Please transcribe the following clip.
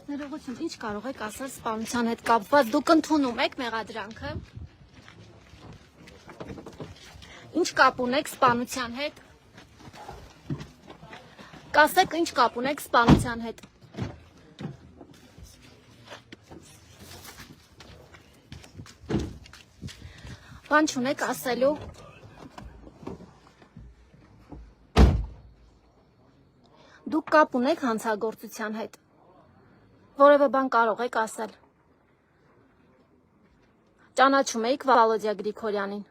Ներողություն, ինչ կարող եք ասել սպանության հետ կապված, դուք ընդունում եք մեղադրանքը։ Ինչ կապ ունեք սպանության հետ։ Կասեք, ինչ կապ ունեք սպանության հետ։ Բան չունեք ասելու։ Դուք կապ ունեք հանցագործության հետ։ Որևէ բան կարող եք ասել։ Ճանաչում եք Վալոդիա Գրիգորյանին։